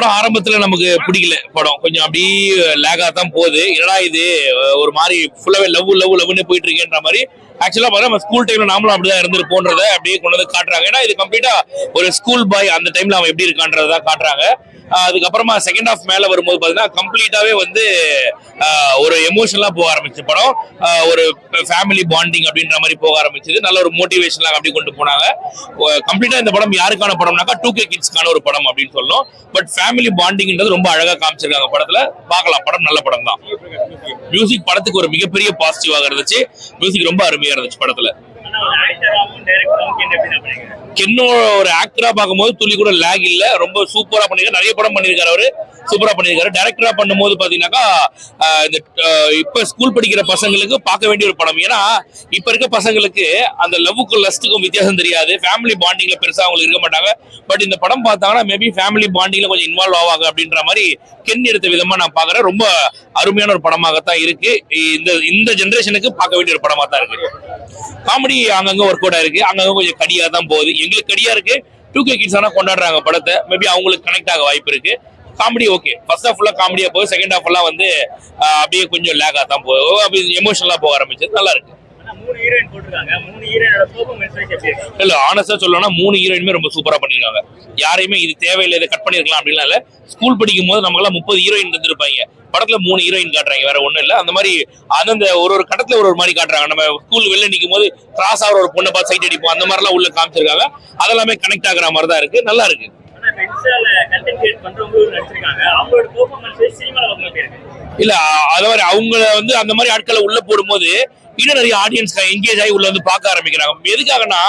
படம் ஆரம்பத்துல நமக்கு பிடிக்கல. படம் கொஞ்சம் அப்படியே லேகா தான் போகுது. என்னடா இது ஒரு மாதிரி ஃபுல்லாவே லவ்னு போயிட்டு இருக்கேன்ற மாதிரி. ஆக்சுவலா பார்த்தா நம்ம ஸ்கூல் டைம்ல நாமளும் அப்படிதான் இருந்திருப்போன்றதை அப்படியே கொண்டு வந்து காட்டுறாங்க. ஏன்னா இது கம்ப்ளீட்டா ஒரு ஸ்கூல் பாய் அந்த டைம்ல அவன் எப்படி இருக்கான்றதான் காட்டுறாங்க. அதுக்கப்புறமா செகண்ட் ஹாஃப் மேல வரும்போது பாத்தீங்கன்னா கம்ப்ளீட்டாவே வந்து ஒரு எமோஷனலா போக ஆரம்பிச்சு படம். ஒரு ஃபேமிலி பாண்டிங் அப்படின்ற மாதிரி போக ஆரம்பிச்சது. நல்ல ஒரு மோட்டிவேஷன்லாம் அப்படி கொண்டு போனாங்க. கம்ப்ளீட்டா இந்த படம் யாருக்கான படம்னாக்கா 2K கிட்ஸ்க்கான ஒரு படம் அப்படின்னு சொல்லணும். பட் ஃபேமிலி பாண்டிங்ன்றது ரொம்ப அழகா காமிச்சிருக்காங்க படத்துல. பார்க்கலாம், படம் நல்ல படம் தான். மியூசிக் படத்துக்கு ஒரு மிகப்பெரிய பாசிட்டிவாக இருந்துச்சு. மியூசிக் ரொம்ப அருமையா இருந்துச்சு படத்துல. கென்னோ ஒரு ஆக்டரா பார்க்கும்போது துளி கூட லேக் இல்ல. ரொம்ப சூப்பரா பண்ணிருக்காரு. நிறைய படம் பண்ணிருக்காரு அவரு. சூப்பரா பண்ணிருக்காரு. டைரக்டரா பண்ணும்போது பாத்தீங்கன்னாக்கா இந்த இப்ப ஸ்கூல் படிக்கிற பசங்களுக்கு பார்க்க வேண்டிய ஒரு படம். ஏன்னா இப்ப இருக்க பசங்களுக்கு அந்த லவ்வுக்கும் லஸ்ட்டுக்கும் வித்தியாசம் தெரியாது. ஃபேமிலி பாண்டிங்ல பெருசா அவங்களுக்கு இருக்க மாட்டாங்க. பட் இந்த படம் பார்த்தாங்கன்னா மேபி ஃபேமிலி பாண்டிங்ல கொஞ்சம் இன்வால்வ் ஆவாங்க அப்படின்ற மாதிரி கென் எடுத்த விதமா நான் பாக்குறேன். ரொம்ப அருமையான ஒரு படமாகத்தான் இருக்கு. இந்த ஜெனரேஷனுக்கு பார்க்க வேண்டிய ஒரு படமா தான் இருக்கு. காமெடி அங்கங்க ஒர்க் அவுட் ஆயிருக்கு. அங்கங்க கொஞ்சம் கடியா தான் போகுது. எங்களுக்கு கடியா இருக்கு. 2K கிட்ஸ் ஆனா கொண்டாடுறாங்க படத்தை. மேபி அவங்களுக்கு கனெக்ட் ஆக வாய்ப்பு இருக்கு. Comedy okay. ஃபர்ஸ்ட் ஹாஃப் ஃபுல்லா காமெடியா போகுது. செகண்ட் ஹாஃப் எல்லாம் வந்து அப்படியே கொஞ்சம் லேகா தான் போகுது. அப்படி எமோஷனலா போக ஆரம்பிச்சது. நல்லா இருக்கு. இல்ல ஆனஸ்டா சொல்லணும்னா 3 ஹீரோயினுமே ரொம்ப சூப்பரா பண்ணிருக்காங்க. யாரையுமே இது தேவையில்லை, இதை கட் பண்ணிருக்கலாம் அப்படின்லாம் இல்ல. ஸ்கூல் படிக்கும் போது நமக்கு எல்லாம் 30 ஹீரோயின் இருந்திருப்பாங்க. படத்துல 3 ஹீரோயின் காட்டுறாங்க. வேற ஒண்ணும் இல்ல. அந்த மாதிரி அந்த ஒரு கட்டத்துல ஒரு மாதிரி காட்டுறாங்க. நம்ம ஸ்கூல் வெளில நிக்கும் போது கிராஸ் ஆகிற ஒரு பொண்ணை பார்த்து சைட் அடிப்போம். அந்த மாதிரி எல்லாம் உள்ள காமிச்சிருக்காங்க. அதெல்லாமே கனெக்ட் ஆகுற மாதிரி தான் இருக்கு. நல்லா இருக்கு. இல்ல அதாவது அவங்க வந்து அந்த மாதிரி ஆட்களை உள்ள போடும்போது இன்னும் நிறைய ஆடியன்ஸ் என்கேஜ் ஆகி உள்ள வந்து பார்க்க ஆரம்பிக்கிறாங்க. எதுக்காகனா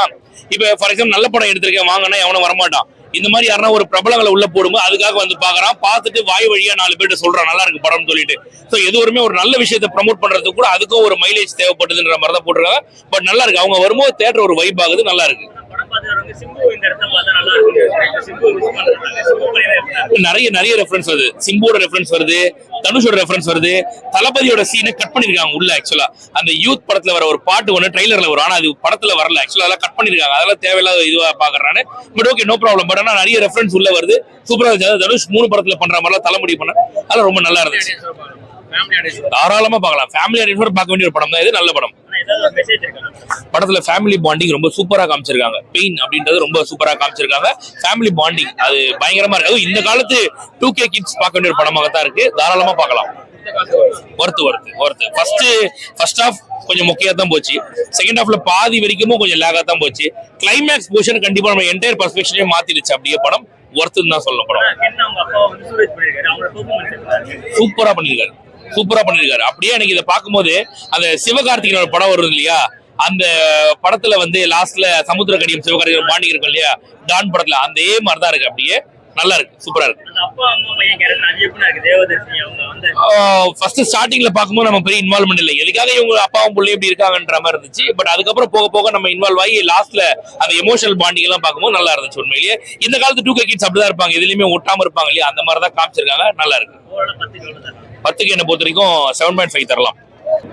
இப்ப ஃபார் எக்ஸாம்பிள் நல்ல படம் எடுத்திருக்கேன் வாங்கன்னா எவனும் வரமாட்டான். இந்த மாதிரி யாருன்னா ஒரு பிரபலங்களை உள்ள போடும்போது அதுக்காக வந்து பாக்குறான். பார்த்துட்டு வாய் வழியா 4 பேர்ட்ட சொல்றான் நல்லா இருக்கு படம்னு சொல்லிட்டு. சோ எதுவுமே ஒரு நல்ல விஷயத்தை ப்ரமோட் பண்றதுக்கு கூட அதுக்கும் ஒரு மைலேஜ் தேவைப்படுதுன்ற மாதிரி தான் போட்டுருக்காங்க. பட் நல்லா இருக்கு. அவங்க வரும்போது தியேட்டர் ஒரு வைப் ஆகுது. நல்லா இருக்கு. நிறைய ரெஃபரன்ஸ் வருது. சிம்புவோட ரெஃபரன்ஸ் வருது, தனுஷோட ரெஃபரன்ஸ் வருது. தளபதியோட சீனை கட் பண்ணிருக்காங்க உள்ள. ஆக்சுவலா அந்த யூத் படத்துல வர ஒரு பாட்டு ஒண்ணு ட்ரைலர்ல வரும். ஆனா அது படத்துல வரல. ஆக்சுவலா அதெல்லாம் கட் பண்ணிருக்காங்க. அதெல்லாம் தேவையில்லாத இதுவா பாக்குறானு. But okay, no problem. But ஆனா நிறைய ரெஃபரன்ஸ் உள்ள வருது. சூப்பரா இருந்துச்சு. தனுஷ் 3 படத்துல பண்ற மாதிரிலாம் தலைமுடி பண்ண அதெல்லாம் ரொம்ப நல்லா இருந்துச்சு. தாராளமா பார்க்கலாம். ஃபேமிலி ஆடியன்ஸ் பார்க்க வேண்டிய ஒரு படம் தான் இது. நல்ல படம். படத்துல ஃபேமிலி பாண்டிங் ரொம்ப சூப்பரா காமிச்சிருக்காங்க. பெயின் அப்படின்றது ரொம்ப சூப்பரா காமிச்சிருக்காங்க. ஃபேமிலி பாண்டிங் அது பயங்கரமா இருக்கு. இந்த காலத்து 2K கிட்ஸ் பார்க்க வேண்டிய ஒரு படமாக தான் இருக்கு. தாராளமா பார்க்கலாம். ஃபர்ஸ்ட் ஹாஃப் கொஞ்சம் முக்கியா தான் போச்சு. செகண்ட் ஹாஃப்ல பாதி வரைக்கும் கொஞ்சம் லேகா தான் போச்சு. கிளைமேக்ஸ் போர்ஷன் கண்டிப்பா நம்ம என்டையர் பெர்ஸ்பெக்டிவே மாத்திடுச்சு. அப்படியே படம் ஒர்த்துன்னு தான் சொல்லணும். படம் சூப்பரா பண்ணிருக்காரு. அப்படியே எனக்கு இதை பார்க்கும்போது அந்த சிவகார்த்திகேயன் ஒரு படம் வருது இல்லையா, அந்த படத்துல வந்து லாஸ்ட்ல சமுத்திரக்கடியும் சிவகார்த்திகேயன் பாண்டிங் இருக்கும் இல்லையா, டான் படத்துல அந்த மாதிரிதான் இருக்கு. அப்படியே நல்லா இருக்கு. சூப்பரா இருக்கு. ஃபர்ஸ்ட் ஸ்டார்டிங்ல பார்க்கும்போது நம்ம பெரிய இன்வால்வ்மெண்ட் இல்லை. எதுக்காக இவங்க அப்பாவும் பிள்ளையும் இப்படி இருக்காங்கன்ற மாதிரி இருந்துச்சு. பட் அதுக்கப்புறம் போக போக நம்ம இன்வால்வ் ஆகி லாஸ்ட்ல அந்த எமோஷனல் பாண்டிங் எல்லாம் பார்க்கும்போது நல்லா இருந்துச்சு. உண்மையிலேயே இந்த காலத்து 2K கிட்ஸ் அப்படிதான் இருப்பாங்க. எதுலயுமே ஒட்டாம இருப்பாங்க இல்லையா, அந்த மாதிரிதான் காமிச்சிருக்காங்க. நல்லா இருக்கு. 10க்கு என்ன பொறுத்த வரைக்கும் 7.5 தரலாம்.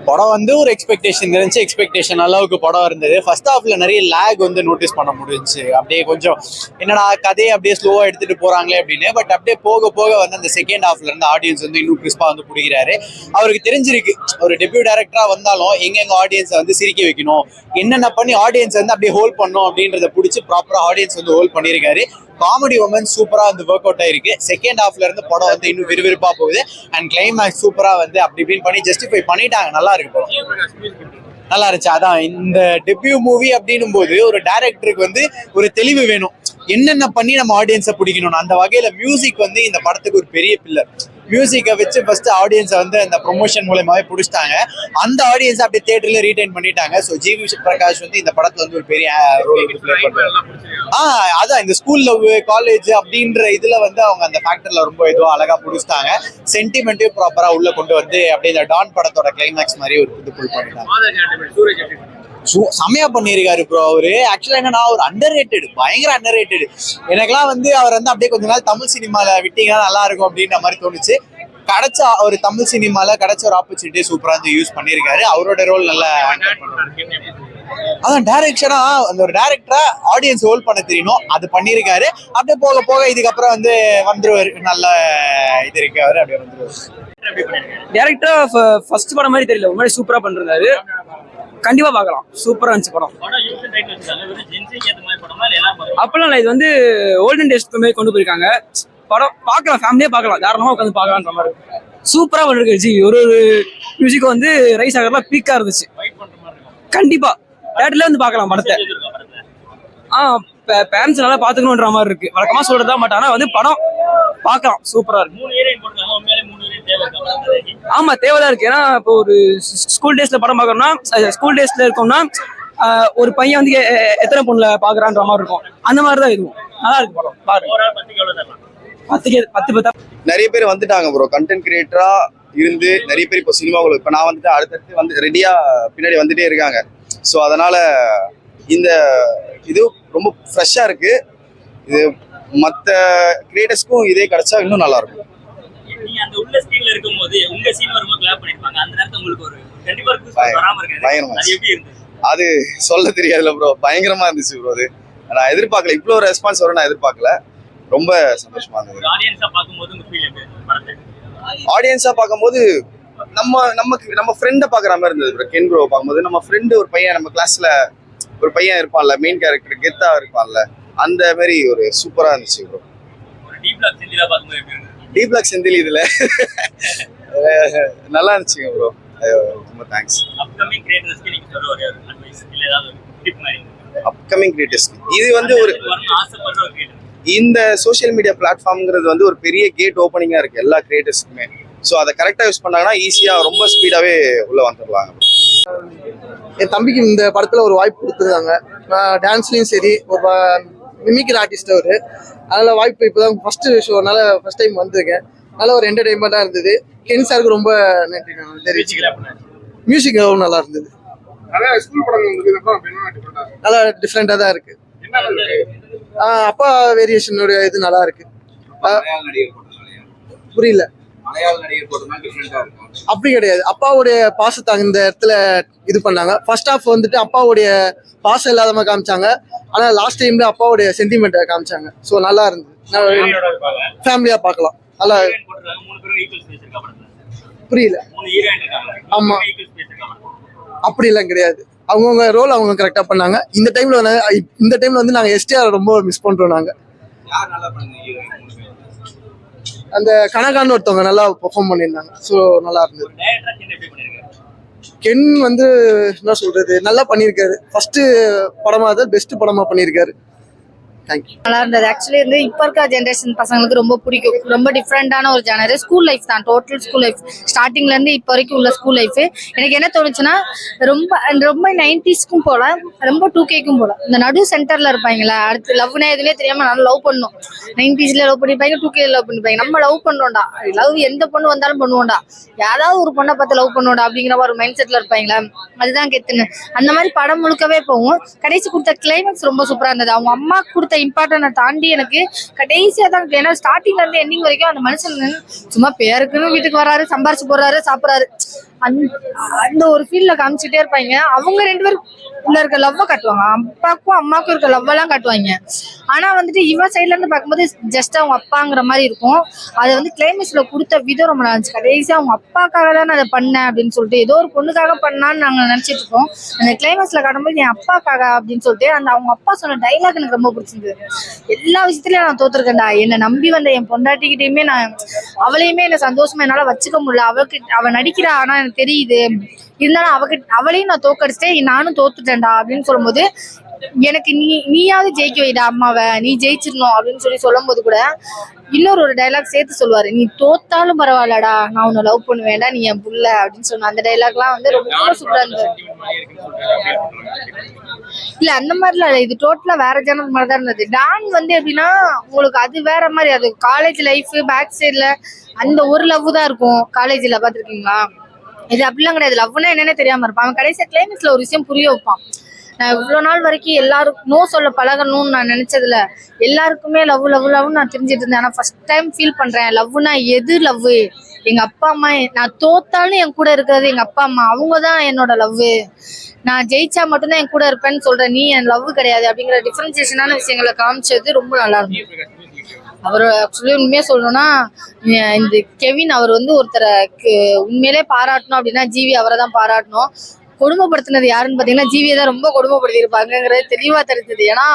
படம் வந்து ஒரு எக்ஸ்பெக்டேஷன் இருந்துச்சு. எக்ஸ்பெக்டேஷன் அளவுக்கு படம் இருந்தது. ஃபர்ஸ்ட் ஹாஃப்ல நிறைய லேக் வந்து நோட்டீஸ் பண்ண முடிஞ்சுச்சு. அப்படியே கொஞ்சம் என்னடா கதையை அப்படியே ஸ்லோவா எடுத்துட்டு போறாங்களே அப்படின்னு. பட் அப்படியே போக போக வந்து அந்த செகண்ட் ஹாஃப்ல இருந்து ஆடியன்ஸ் வந்து இன்னும் கிறிஸ்பா வந்து பிடிக்கிறாரு. அவருக்கு தெரிஞ்சிருக்கு ஒரு டெபியூ டைரக்டரா வந்தாலும் எங்கெங்க ஆடியன்ஸை வந்து சிரிக்க வைக்கணும், என்னென்ன பண்ணி ஆடியன்ஸ் வந்து அப்படியே ஹோல்ட் பண்ணணும் அப்படின்றத பிடிச்சி ப்ராப்பரா ஆடியன்ஸ் வந்து ஹோல்ட் பண்ணியிருக்காரு. காமெடி உமன் சூப்பரா வந்து ஒர்க் அவுட் ஆயிருக்கு. செகண்ட் ஹாஃப்ல இருந்து படம் வந்து இன்னும் விறுவிறுப்பா போகுது. அண்ட் கிளைமேக்ஸ் சூப்பரா வந்து அப்படி இப்படின்னு பண்ணி ஜஸ்டிஃபை பண்ணிட்டாங்க. நல்லா இருக்கு படம். நல்லா இருந்துச்சு. அதான் இந்த டெபியூ மூவி அப்படின்னும் போது ஒரு டைரக்டருக்கு வந்து ஒரு தெளிவு வேணும். என்னென்ன பண்ணி நம்ம ஆடியன்ஸை பிடிக்கணும். அந்த வகையில மியூசிக் வந்து இந்த படத்துக்கு ஒரு பெரிய பில்லர். மியூசிக்கை வச்சு ஃபர்ஸ்ட் ஆடியன்ஸை வந்து அந்த ப்ரொமோஷன் மூலமாவே பிடிச்சிட்டாங்க. அந்த ஆடியன்ஸை அப்படியே தியேட்டர்ல ரீடைன் பண்ணிட்டாங்க. ஸோ ஜிவி பிரகாஷ் வந்து இந்த படத்துல வந்து ஒரு பெரிய ரோல் வந்து பிளே பண்றாங்க. அதான் இந்த ஸ்கூல் லவ் காலேஜ் அப்படின்ற இதுல வந்து அவங்க அந்த ஃபேக்டர்ல ரொம்ப இதுவா அழகா பிடிச்சிட்டாங்க. சென்டிமெண்ட்டையும் ப்ராப்பரா உள்ள கொண்டு வந்து அப்படியே இந்த டான் படத்தோட கிளைமேக்ஸ் மாதிரி ஒரு இது புல் பண்ணிட்டாங்க. செமையா பண்ணிருக்காரு ப்ரோ. அவரு ஆக்சுவலா என்னன்னா ஒரு அண்டர் ரேட்டட், பயங்கர அண்டர் ரேட்டட். எனக்கெல்லாம் வந்து அவர் வந்து அப்படியே கொஞ்ச நாள் தமிழ் சினிமால விட்டீங்கன்னா நல்லா இருக்கும் அப்படின்ற மாதிரி தோணுச்சு. கிடைச்ச ஒரு தமிழ் சினிமால கிடைச்ச ஒரு ஆப்பர்ச்சுனிட்டி சூப்பரா வந்து யூஸ் பண்ணிருக்காரு. அவரோட ரோல் நல்லா அதான் டைரக்ஷனா அந்த ஒரு டைரக்டரா ஆடியன்ஸ் ஹோல்ட் பண்ண தெரியணும், அது பண்ணியிருக்காரு. அப்படியே போக போக இதுக்கப்புறம் வந்து வந்துருவாரு, நல்ல இது இருக்காரு, அப்படியே வந்துருவாரு. டேரக்டரா ஃபர்ஸ்ட் படம் மாதிரி தெரியல, ஒரு மாதிரி சூப்பரா பண்றாரு. கண்டிப்பா பார்க்கலாம், சூப்பரா இருந்துச்சு படம். அப்பெல்லாம் இல்லை, இது வந்து ஓல்டன் டேஸ் மாதிரி கொண்டு போயிருக்காங்க. படம் பார்க்கலாம், ஃபேமிலியே பார்க்கலாம், தாராளமா உட்காந்து பார்க்கலான்ற மாதிரி சூப்பரா பண்ணிருக்கு. ஜி ஒரு மியூசிக் வந்து ரைஸ் ஆகிறதுலாம் பீக்கா இருந்துச்சு. கண்டிப்பா தேட்டர்ல வந்து பார்க்கலாம் படத்தை. பேரண்ட்ஸ் நல்லா பாத்துக்கணும்ன்ற மாதிரி இருக்கு, வழக்கமா சொல்றதா. பட் ஆனா வந்து படம் பார்க்கலாம், சூப்பரா இருக்கு. ஆமா, தேவைதான் இருக்கு. ஏன்னா இப்போ ஒரு ஸ்கூல் டேஸ்ல படம் பார்க்கறோம்னா, ஸ்கூல் டேஸ்ல இருக்கோம்னா ஒரு பையன் வந்து எத்தனை பொண்ணுல பாக்குறான்ற மாதிரி இருக்கும், அந்த மாதிரிதான் இருக்கும். நல்லா இருக்கு படம், பாருங்க. 10 நிறைய பேர் வந்துட்டாங்க ப்ரோ, கண்டென்ட் கிரியேட்டரா இருந்து நிறைய பேர் இப்போ சினிமாவில். இப்போ நான் வந்துட்டு அடுத்தடுத்து வந்து ரெடியா பின்னாடி வந்துட்டே இருக்காங்க. ஸோ அதனால இந்த இது ரொம்ப ஃப்ரெஷ்ஷாக இருக்கு. இது மற்ற கிரியேட்டர்ஸ்க்கும் இதே கிடைச்சா இன்னும் நல்லா இருக்கும். பயங்கரமா அது சொல்ல தெரியாதுல்ல ப்ரோ, பயங்கரமா இருந்துச்சு ப்ரோ. அது நான் எதிர்பார்க்கல, இவ்வளோ ரெஸ்பான்ஸ் வரும் நான் எதிர்பார்க்கல. ரொம்ப சந்தோஷமா இருந்தது. ஆடியன்ஸா பார்க்கும்போது நம்ம ஃப்ரெண்டை பார்க்குற மாதிரி இருந்தது ப்ரோ. கென் ப்ரோ பார்க்கும்போது நம்ம ஃப்ரெண்டு ஒரு பையன், நம்ம கிளாஸ்ல ஒரு பையன் இருப்பான்ல, மெயின் கேரக்டர் கெத்தா இருப்பான்ல, அந்த மாதிரி ஒரு சூப்பரா இருந்துச்சு ப்ரோ. டி பிளாக் செந்தில் இதுல நல்லா இருந்துச்சுங்க ப்ரோ, ரொம்ப தேங்க்ஸ். அப்கமிங் கிரியேட்டர்ஸ் இது வந்து ஒரு இந்த சோஷியல் மீடியா பிளாட்ஃபார்ம்ங்கிறது வந்து ஒரு பெரிய கேட் ஓப்பனிங்கா இருக்கு எல்லா கிரியேட்டர்ஸ்க்குமே. ஸோ அதை கரெக்டாக யூஸ் பண்ணாங்கன்னா ஈஸியா ரொம்ப ஸ்பீடாவே உள்ள வந்துடலாங்க. என் தம்பிக்கு இந்த படத்துல ஒரு வாய்ப்பு கொடுத்துருக்காங்க. டான்ஸ்லயும் சரி, ஒரு மிமிக்ரி ஆர்டிஸ்ட் அவரு, அதனால வாய்ப்பு இப்போதான் ஃபர்ஸ்ட் ஷோனால ஃபர்ஸ்ட் டைம் வந்திருக்கேன். நல்ல ஒரு என்டர்டைன்மெண்டா இருந்தது. கென் சாருக்கு ரொம்ப நன்றி நான் தெரிவிச்சுக்கிறேன். மியூசிக் நல்லா இருந்தது, நல்லா டிஃப்ரெண்டா தான் இருக்கு. அப்பா வேரியேஷனோட இது நல்லா இருக்கு. புரியல, அப்படி கிடையாது. அப்பாவுடைய பாசத்தை இந்த இடத்துல இது பண்ணாங்க. ஃபர்ஸ்ட் ஹாஃப் வந்துட்டு அப்பாவுடைய பாசம் இல்லாதமா காமிச்சாங்க, ஆனா லாஸ்ட் டைம்ல அப்பாவுடைய சென்டிமெண்ட்டை காமிச்சாங்க. ஸோ நல்லா இருந்தது, ஃபேமிலியா பார்க்கலாம். நல்லா புரியல. ஆமா, அப்படி எல்லாம் கிடையாது. அவங்கவுங்க ரோல் அவங்க கரெக்டா பண்ணாங்க. இந்த டைம்ல வந்து நாங்க எஸ்டிஆர் ரொம்ப மிஸ் பண்றோம். நாங்க அந்த கனகான்னு ஒருத்தவங்க நல்லா பெர்ஃபார்ம் பண்ணியிருந்தாங்க. ஸோ நல்லா இருந்தது. கென் வந்து என்ன சொல்றது, நல்லா பண்ணியிருக்காரு. ஃபர்ஸ்ட் படமா தான் பெஸ்ட் படமா பண்ணியிருக்காரு. நல்லா இருந்தது. ஆக்சுவலி வந்து இப்ப இருக்க ஜென்ரேஷன் பசங்களுக்கு ரொம்ப பிடிக்கும். ரொம்ப டிஃப்ரெண்டான ஒரு ஜானர். ஸ்கூல் லைஃப் தான், டோட்டல் ஸ்கூல் லைஃப். ஸ்டார்டிங்ல இருந்து இப்போ வரைக்கும் உள்ள ஸ்கூல் லைஃப் எனக்கு என்ன தோணுச்சுன்னா, ரொம்ப 90ஸ்க்கும் போல, ரொம்ப 2Kக்கும் போல. இந்த நடு சென்டர்ல இருப்பாங்களா, அடுத்து லவ்னா எதுவுமே தெரியாம நல்லா லவ் பண்ணும். 90ஸ்ல லவ் பண்ணிப்பாங்க, 2K லவ் பண்ணிப்பாங்க. நம்ம லவ் பண்ணுவோம்டா, லவ் எந்த பொண்ணு வந்தாலும் பண்ணுவோம்டா, யாராவது ஒரு பொண்ணை பார்த்து லவ் பண்ணுவோம்டா அப்படிங்கிற ஒரு மைண்ட் செட்ல இருப்பாங்களா. அதுதான் கெத்துன்னு. அந்த மாதிரி படம் முழுக்கவே போகும். கடைசி கொடுத்த கிளைமேக்ஸ் ரொம்ப சூப்பரா இருந்தது. அவங்க அம்மா கொடுத்த இம்பார்ட்டன்ட் தாண்டி எனக்கு கடைசியா தான், ஏன்னா ஸ்டார்டிங்ல இருந்து எண்டிங் வரைக்கும் அந்த மனுஷன் சும்மா பேருக்குன்னு வீட்டுக்கு வராரு, சம்பாரிச்சு போடுறாரு, சாப்பிடுறாரு, அந்த ஒரு ஃபீல்ட்ல காமிச்சுட்டே இருப்பாங்க. அவங்க 2 பேரும் உள்ள இருக்க லவ்வ காட்டுவாங்க, அப்பாக்கும் அம்மாக்கும் இருக்க லவ் எல்லாம் காட்டுவாங்க. ஆனா வந்துட்டு இவன் சைட்ல இருந்து பார்க்கும்போது ஜஸ்ட் அவங்க அப்பாங்கிற மாதிரி இருக்கும். அதை வந்து கிளைமேக்ஸ்ல கொடுத்த விதம் ரொம்ப நல்லா இருந்துச்சு. கடைசியா அவங்க அப்பாக்காக தான் அதை பண்ணேன் அப்படின்னு சொல்லிட்டு, ஏதோ ஒரு பொண்ணுக்காக பண்ணான்னு நாங்க நினைச்சிட்டு இருக்கோம். அந்த கிளைமேக்ஸ்ல காட்டும்போது என் அப்பாக்காக அப்படின்னு சொல்லிட்டு அந்த அவங்க அப்பா சொன்ன டைலாக் எனக்கு ரொம்ப பிடிச்சிருந்தது. எல்லா விஷயத்துலயும் நான் தோத்துருக்கேன்டா, என்னை நம்பி வந்த என் பொண்டாட்டிக்கிட்டையுமே நான் அவளையுமே என்ன சந்தோஷமா என்னால வச்சுக்க முடியல. அவ நடிக்கிறா, ஆனா எனக்கு தெரியுது, இருந்தாலும் அவளையும் நான் தோக்கடிச்சிட்டேன், நானும் தோத்துட்டேன்டா அப்படின்னு சொல்லும்போது, எனக்கு நீயாவது ஜெயிக்க வைடா அம்மாவை, நீ ஜெயிச்சிடணும் அப்படின்னு சொல்லும் போது கூட இன்னொரு டைலாக் சேர்த்து சொல்லுவாரு, நீ தோத்தாலும் பரவாயில்லடா, நான் உன்னை லவ் பண்ணுவேன்டா, நீ என் புள்ள அப்படின்னு சொன்ன அந்த டைலாக்லாம் வந்து ரொம்ப சூப்பரா இருந்தது. இல்ல அந்த மாதிரிலாம் இல்ல, இது டோட்டலா வேற ஜானர் மாதிரி தான் இருந்தது. டான் வந்து எப்படின்னா உங்களுக்கு அது வேற மாதிரி, அது காலேஜ் லைஃப் பேக் சைட்ல அந்த ஒரு லவ் தான் இருக்கும். காலேஜ்ல பாத்துருக்கீங்களா? இது அப்படிலாம் கிடையாது. லவ்னா என்னன்னே தெரியாம இருப்பான். அவன் கடைசியா கிளைமேக்ஸ்ல ஒரு விஷயம் புரிய வைப்பான். நான் இவ்வளவு நாள் வரைக்கும் எல்லாருக்கும் நோ சொல்ல பழகணும்னு நான் நினைச்சதுல எல்லாருக்குமே லவ் நான் தெரிஞ்சிட்டு இருந்தேன். ஆனா ஃபர்ஸ்ட் டைம் ஃபீல் பண்றேன் லவ்னா எது லவ், எங்க அப்பா அம்மா நான் தோத்தாலும் என் கூட இருக்கிறது எங்க அப்பா அம்மா, அவங்க தான் என்னோட லவ். நான் ஜெயிச்சா மட்டும்தான் என் கூட இருப்பேன்னு சொல்றேன், நீ என் லவ் கிடையாது அப்படிங்கிற டிஃபரன்சியேஷனான விஷயங்களை காமிச்சது ரொம்ப நல்லா இருந்தது. அவர் ஆக்சுவலி உண்மையா சொல்லணும்னா இந்த கெவின் அவர் வந்து ஒருத்தரை உண்மையிலே பாராட்டணும் அப்படின்னா ஜிவி அவரை தான் பாராட்டணும். கொடுமைப்படுத்தினது யாருன்னு பாத்தீங்கன்னா ஜிவியை தான் ரொம்ப கொடுமைப்படுத்தியிருப்பாங்கிறது தெளிவா தெரிஞ்சது. ஏன்னா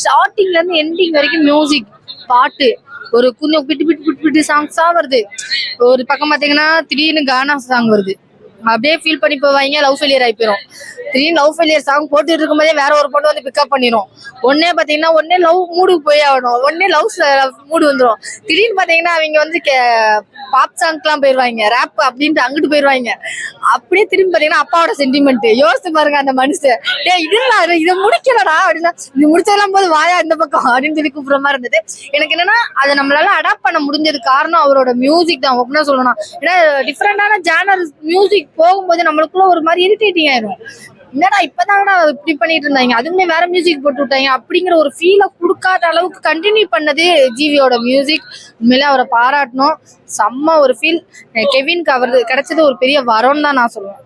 ஸ்டார்டிங்ல இருந்து எண்டிங் வரைக்கும் மியூசிக், பாட்டு, ஒரு கொஞ்சம் பிட்டு பிட்டு பிட்டு பிட்டு சாங்ஸா வருது. ஒரு பக்கம் பாத்தீங்கன்னா திடீர்னு கானா சாங் வருது, அப்படியே ஃபீல் பண்ணி போவாங்க, லவ் ஃபெயிலியர் ஆகி போயிடும். திடீர்னு லவ் ஃபெயிலியர் சாங் போட்டுட்டு இருக்கும் போதே வேற ஒரு பொண்ணு வந்து பிக்கப் பண்ணிடும். ஒன்னே லவ் மூடுக்கு போய் ஆகணும், ஒன்னே லவ் மூடு வந்துடும். திடீர்னு பாத்தீங்கன்னா அவங்க வந்து பாப் சாங்க்லாம் போயிடுவாங்க, ரேப் அப்படின்ட்டு அங்கிட்டு போயிடுவாங்க. அப்படியே திரும்பி பாத்தீங்கன்னா அப்பாவோட சென்டிமெண்ட் யோசிச்சு பாருங்க அந்த மனுஷன். இதை முடிக்கலடா அப்படின்னா, இது முடிச்சதெல்லாம் போது வாயா இந்த பக்கம் அப்படின்னு சொல்லி கூப்பிடுற மாதிரி இருந்தது. எனக்கு என்னன்னா அதை நம்மளால அடாப்ட் பண்ண முடிஞ்சது காரணம் அவரோட மியூசிக் தான் அப்படின்னா சொல்லணும். ஏன்னா டிஃப்ரெண்டான ஜானர் மியூசிக் போகும்போது நம்மளுக்குள்ள ஒரு மாதிரி இரிட்டேட்டிங் ஆயிரும். என்னடா இப்பதானடா இப்படி பண்ணிட்டு இருந்தாங்க, அதுவுமே வேற மியூசிக் போட்டு விட்டாங்க அப்படிங்கிற ஒரு ஃபீலை கொடுக்காத அளவுக்கு கண்டினியூ பண்ணது ஜிவியோட மியூசிக். உண்மையிலே அவரை பாராட்டணும். செம்ம ஒரு ஃபீல். கெவினுக்கு அவர் கிடைச்சது ஒரு பெரிய வரம்னு தான் நான் சொல்லுவேன்.